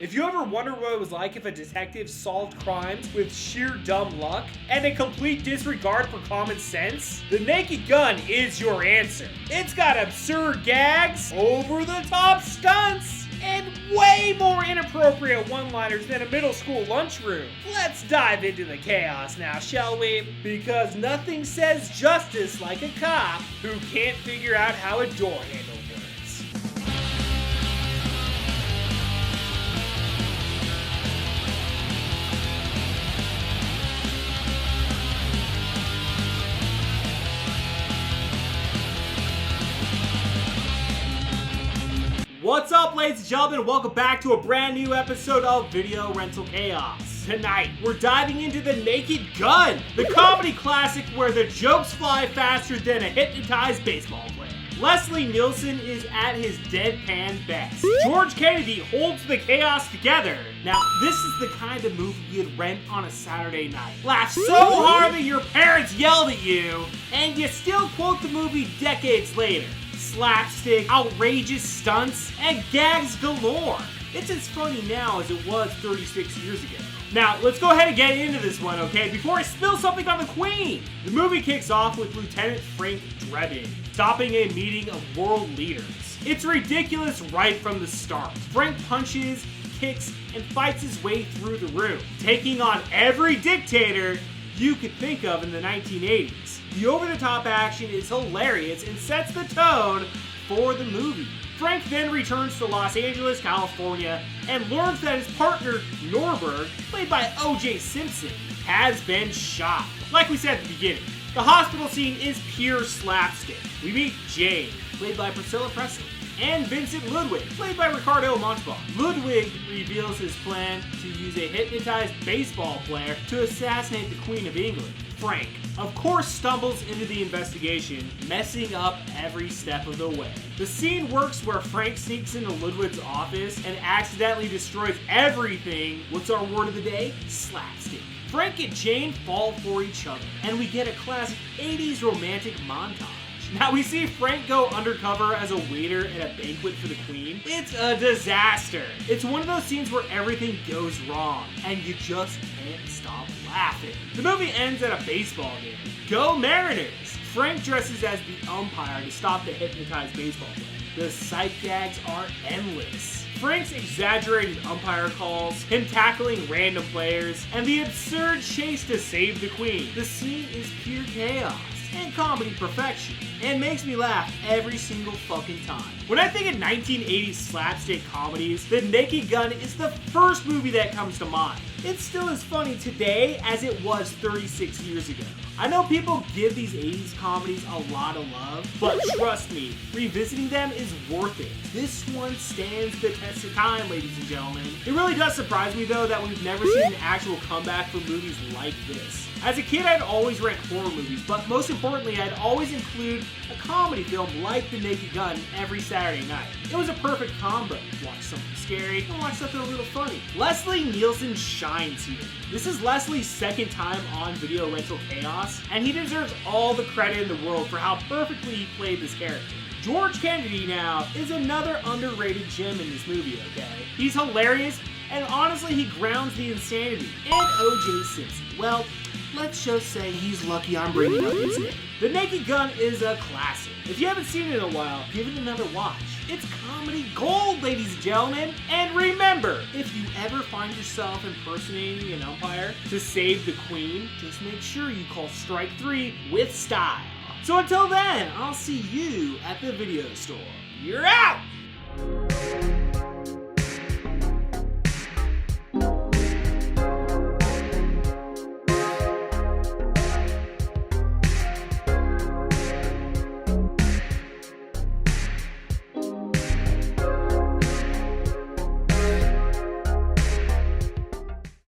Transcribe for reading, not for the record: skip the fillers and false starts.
If you ever wonder what it was like if a detective solved crimes with sheer dumb luck and a complete disregard for common sense, The Naked Gun is your answer. It's got absurd gags, over-the-top stunts, and way more inappropriate one-liners than a middle school lunchroom. Let's dive into the chaos now, shall we? Because nothing says justice like a cop who can't figure out how a door handle works. What's up, ladies and gentlemen? Welcome back to a brand new episode of Video Rental Chaos. Tonight, we're diving into The Naked Gun, the comedy classic where the jokes fly faster than a hypnotized baseball player. Leslie Nielsen is at his deadpan best. George Kennedy holds the chaos together. Now, this is the kind of movie you'd rent on a Saturday night. Laugh so hard that your parents yelled at you, and you still quote the movie decades later. Slapstick, outrageous stunts, and gags galore. It's as funny now as it was 36 years ago. Now, let's go ahead and get into this one, okay, before I spill something on the Queen. The movie kicks off with Lieutenant Frank Drebin stopping a meeting of world leaders. It's ridiculous right from the start. Frank punches, kicks, and fights his way through the room, taking on every dictator you could think of in the 1980s. The over-the-top action is hilarious and sets the tone for the movie. Frank then returns to Los Angeles, California, and learns that his partner, Norberg, played by O.J. Simpson, has been shot. Like we said at the beginning, the hospital scene is pure slapstick. We meet Jane, played by Priscilla Presley, and Vincent Ludwig, played by Ricardo Montalban. Ludwig reveals his plan to use a hypnotized baseball player to assassinate the Queen of England. Frank, of course, stumbles into the investigation, messing up every step of the way. The scene works where Frank sneaks into Ludwig's office and accidentally destroys everything. What's our word of the day? Slapstick. Frank and Jane fall for each other, and we get a classic 80s romantic montage. Now, we see Frank go undercover as a waiter at a banquet for the Queen. It's a disaster. It's one of those scenes where everything goes wrong, and you just can't stop laughing. The movie ends at a baseball game. Go Mariners! Frank dresses as the umpire to stop the hypnotized baseball player. The sight gags are endless. Frank's exaggerated umpire calls, him tackling random players, and the absurd chase to save the Queen. The scene is pure chaos and comedy perfection, and makes me laugh every single fucking time. When I think of 1980s slapstick comedies, The Naked Gun is the first movie that comes to mind. It's still as funny today as it was 36 years ago. I know people give these 80s comedies a lot of love, but trust me, revisiting them is worth it. This one stands the test of time, ladies and gentlemen. It really does surprise me, though, that we've never seen an actual comeback for movies like this. As a kid, I'd always rent horror movies, but most importantly, I'd always include a comedy film like The Naked Gun every Saturday night. It was a perfect combo. Watch something scary and watch something a little funny. Leslie Nielsen shines here. This is Leslie's second time on Video Rental Chaos, and he deserves all the credit in the world for how perfectly he played this character. George Kennedy now is another underrated gem in this movie, okay? He's hilarious, and honestly, he grounds the insanity. And O.J. Simpson, well, let's just say he's lucky I'm bringing up his name. The Naked Gun is a classic. If you haven't seen it in a while, give it another watch. It's comedy gold, ladies and gentlemen. And remember, if you ever find yourself impersonating an umpire to save the Queen, just make sure you call Strike 3 with style. So until then, I'll see you at the video store. You're out!